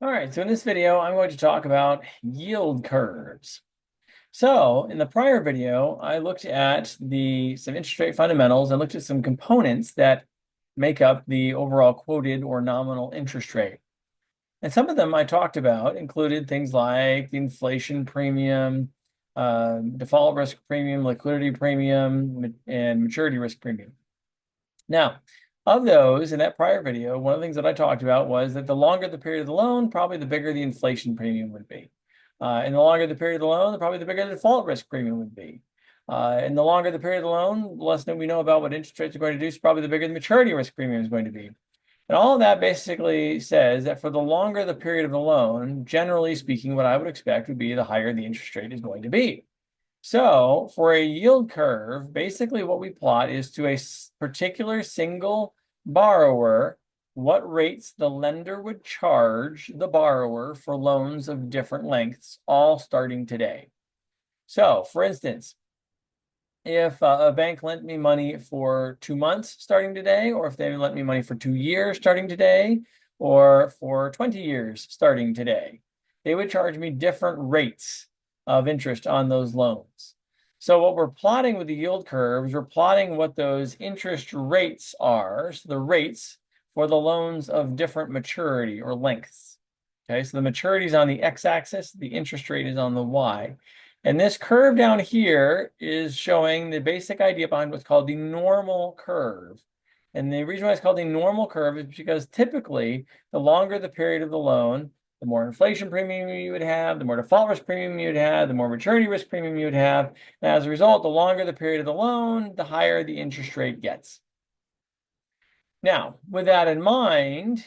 All right, so in this video, I'm going to talk about yield curves. So in the prior video, I looked at some interest rate fundamentals and looked at some components that make up the overall quoted or nominal interest rate. And some of them I talked about included things like the inflation premium, default risk premium, liquidity premium, and maturity risk premium. Now, of those in that prior video, one of the things that I talked about was that the longer the period of the loan, probably the bigger the inflation premium would be. And the longer the period of the loan, probably the bigger the default risk premium would be. And the longer the period of the loan, the less that we know about what interest rates are going to do, so probably the bigger the maturity risk premium is going to be. And all of that basically says that for the longer the period of the loan, generally speaking, what I would expect would be the higher the interest rate is going to be. So for a yield curve, basically what we plot is to a particular single borrower, what rates the lender would charge the borrower for loans of different lengths, all starting today. So for instance, if a bank lent me money for 2 months starting today, or if they lent me money for 2 years starting today, or for 20 years starting today, they would charge me different rates of interest on those loans. So what we're plotting with the yield curves, we're plotting what those interest rates are, so the rates for the loans of different maturity or lengths. Okay, so the maturity is on the x-axis, the interest rate is on the y. And this curve down here is showing the basic idea behind what's called the normal curve. And the reason why it's called the normal curve is because typically the longer the period of the loan, the more inflation premium you would have, the more default risk premium you would have, the more maturity risk premium you would have. And as a result, the longer the period of the loan, the higher the interest rate gets. Now, with that in mind,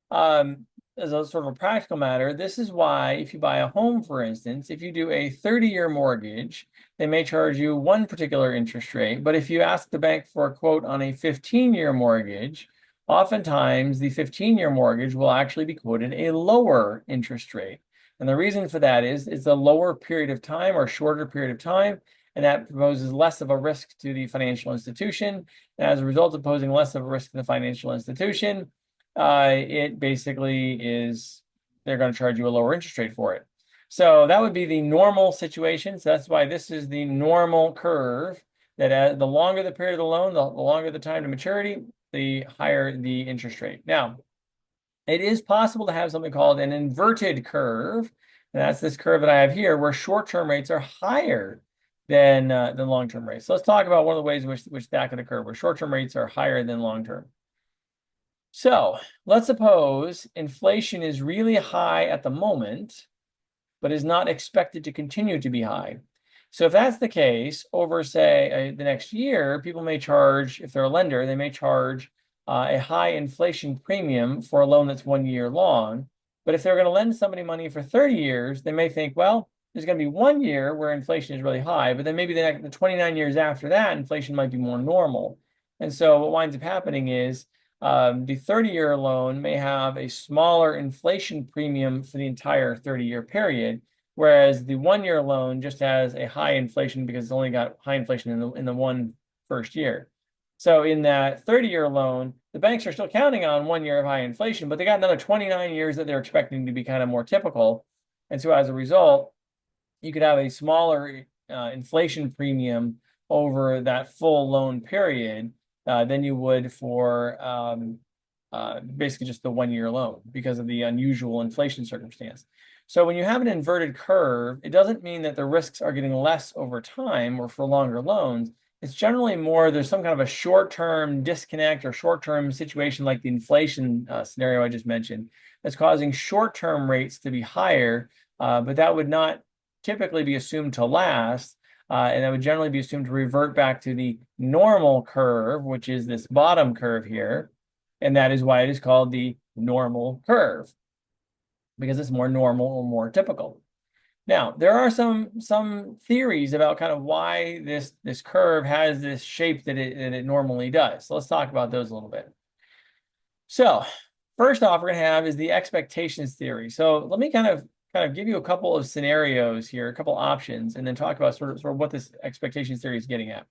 as a sort of a practical matter, this is why if you buy a home, for instance, if you do a 30-year mortgage, they may charge you one particular interest rate. But if you ask the bank for a quote on a 15-year mortgage, oftentimes the 15-year mortgage will actually be quoted a lower interest rate. And the reason for that is it's a lower period of time or shorter period of time, and that poses less of a risk to the financial institution. And as a result of posing less of a risk to the financial institution, it basically is they're going to charge you a lower interest rate for it. So that would be the normal situation. So that's why this is the normal curve, that the longer the period of the loan, the longer the time to maturity, the higher the interest rate. Now, it is possible to have something called an inverted curve. And that's this curve that I have here, where short-term rates are higher than long-term rates. So let's talk about one of the ways in which that could occur, where short-term rates are higher than long-term. So let's suppose inflation is really high at the moment, but is not expected to continue to be high. So if that's the case, over, say, the next year, people may charge, if they're a lender, they may charge a high inflation premium for a loan that's 1 year long. But if they're going to lend somebody money for 30 years, they may think, well, there's going to be 1 year where inflation is really high, but then maybe the 29 years after that, inflation might be more normal. And so what winds up happening is the 30-year loan may have a smaller inflation premium for the entire 30-year period, whereas the 1 year loan just has a high inflation because it's only got high inflation in the one first year. So in that 30-year loan, the banks are still counting on 1 year of high inflation, but they got another 29 years that they're expecting to be kind of more typical. And so as a result, you could have a smaller inflation premium over that full loan period than you would for basically just the 1 year loan because of the unusual inflation circumstance. So when you have an inverted curve, it doesn't mean that the risks are getting less over time or for longer loans. It's generally more there's some kind of a short-term disconnect or short-term situation like the inflation scenario I just mentioned that's causing short-term rates to be higher, but that would not typically be assumed to last. And that would generally be assumed to revert back to the normal curve, which is this bottom curve here. And that is why it is called the normal curve, because it's more normal or more typical. Now, there are some theories about kind of why this curve has this shape that it normally does. So let's talk about those a little bit. So first off, we're going to have is the expectations theory. So let me kind of give you a couple of scenarios here, a couple options, and then talk about sort of what this expectations theory is getting at.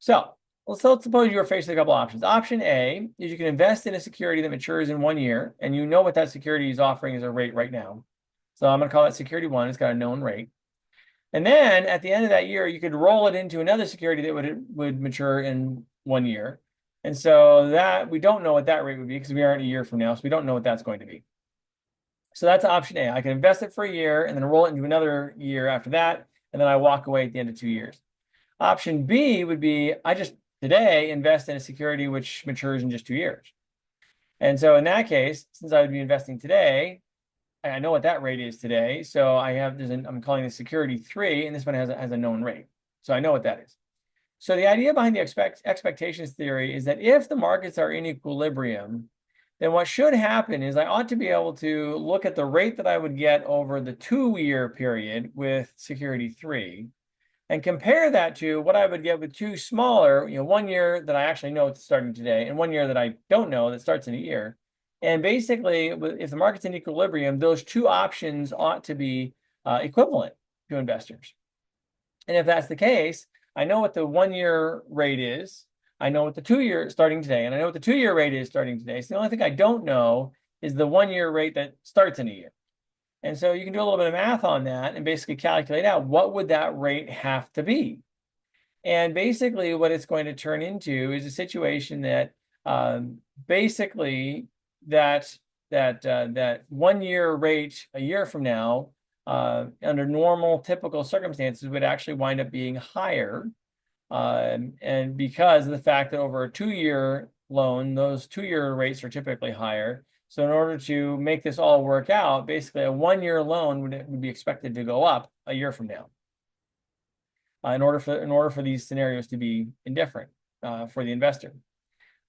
So So let's suppose you were faced with a couple options. Option A is you can invest in a security that matures in 1 year, and you know what that security is offering as a rate right now. So I'm going to call that security one. It's got a known rate. And then at the end of that year, you could roll it into another security that would mature in 1 year. And so that we don't know what that rate would be because we aren't a year from now. So we don't know what that's going to be. So that's option A. I can invest it for a year and then roll it into another year after that. And then I walk away at the end of 2 years. Option B would be I just today invest in a security which matures in just 2 years. And so in that case, since I would be investing today, I know what that rate is today. So I'm calling this security 3, and this one has a known rate. So I know what that is. So the idea behind the expectations theory is that if the markets are in equilibrium, then what should happen is I ought to be able to look at the rate that I would get over the 2-year period with security 3 and compare that to what I would get with two smaller, 1 year that I actually know it's starting today and 1 year that I don't know that starts in a year. And basically, if the market's in equilibrium, those two options ought to be equivalent to investors. And if that's the case, I know what the 1-year rate is. I know what the 2-year starting today, and I know what the 2-year rate is starting today. So the only thing I don't know is the 1-year rate that starts in a year. And so you can do a little bit of math on that and basically calculate out what would that rate have to be. And basically what it's going to turn into is a situation that basically that 1-year rate a year from now under normal typical circumstances would actually wind up being higher. And because of the fact that over a 2-year loan, those 2-year rates are typically higher. So in order to make this all work out, basically a 1-year loan would be expected to go up a year from now. In order for these scenarios to be indifferent for the investor,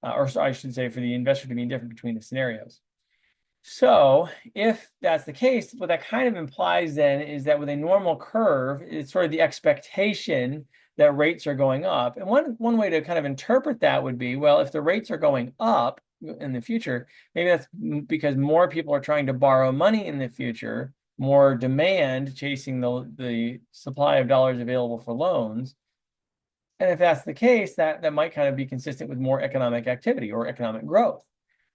or I should say for the investor to be indifferent between the scenarios. So if that's the case, what that kind of implies then is that with a normal curve, it's sort of the expectation that rates are going up. And one way to kind of interpret that would be, well, if the rates are going up in the future, maybe that's because more people are trying to borrow money in the future, more demand chasing the supply of dollars available for loans. And if that's the case, that might kind of be consistent with more economic activity or economic growth.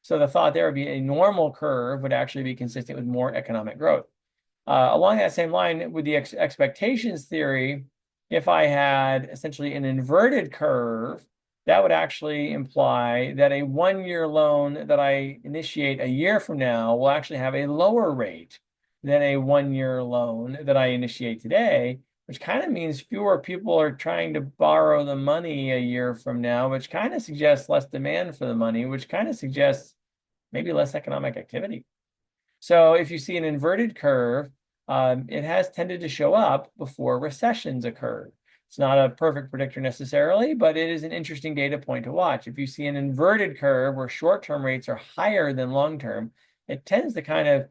So the thought there would be a normal curve would actually be consistent with more economic growth. Along that same line, with the expectations theory, if I had essentially an inverted curve, that would actually imply that a 1-year loan that I initiate a year from now will actually have a lower rate than a 1-year loan that I initiate today, which kind of means fewer people are trying to borrow the money a year from now, which kind of suggests less demand for the money, which kind of suggests maybe less economic activity. So if you see an inverted curve, it has tended to show up before recessions occur. It's not a perfect predictor necessarily, but it is an interesting data point to watch. If you see an inverted curve where short-term rates are higher than long-term, it tends to kind of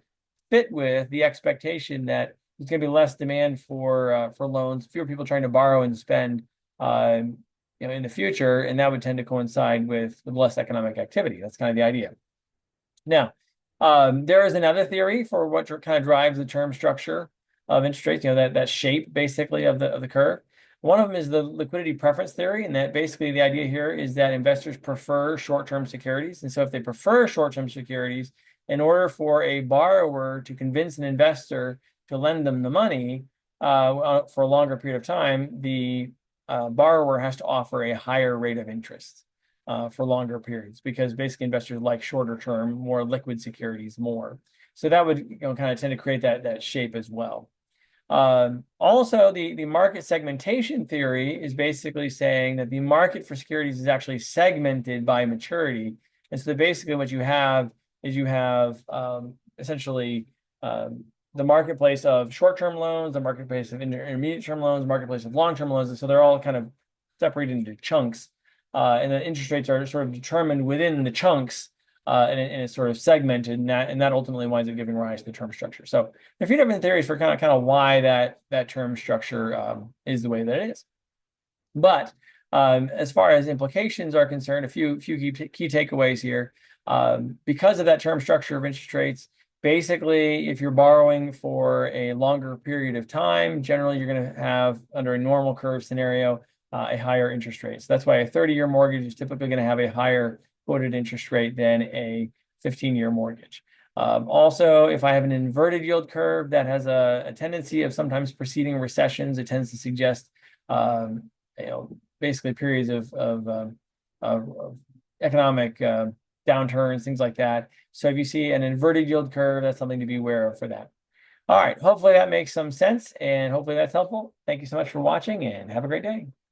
fit with the expectation that there's going to be less demand for loans, fewer people trying to borrow and spend in the future, and that would tend to coincide with less economic activity. That's kind of the idea. Now, there is another theory for what kind of drives the term structure of interest rates, that shape basically of the curve. One of them is the liquidity preference theory, and that basically the idea here is that investors prefer short-term securities. And so if they prefer short-term securities, in order for a borrower to convince an investor to lend them the money for a longer period of time, the borrower has to offer a higher rate of interest for longer periods, because basically investors like shorter term, more liquid securities more. So that would kind of tend to create that shape as well. Also, the market segmentation theory is basically saying that the market for securities is actually segmented by maturity. And so basically what you have is essentially the marketplace of short-term loans, the marketplace of intermediate-term loans, marketplace of long-term loans. And so they're all kind of separated into chunks. And the interest rates are sort of determined within the chunks, and it's sort of segmented, and that ultimately winds up giving rise to the term structure. So there are a few different theories for kind of why that term structure is the way that it is. But as far as implications are concerned, a few key takeaways here. Because of that term structure of interest rates, basically, if you're borrowing for a longer period of time, generally you're going to have, under a normal curve scenario, a higher interest rate. So that's why a 30-year mortgage is typically going to have a higher quoted interest rate than a 15-year mortgage. Also, if I have an inverted yield curve that has a tendency of sometimes preceding recessions, it tends to suggest basically periods of economic downturns, things like that. So if you see an inverted yield curve, that's something to be aware of for that. All right, hopefully that makes some sense, and hopefully that's helpful. Thank you so much for watching, and have a great day.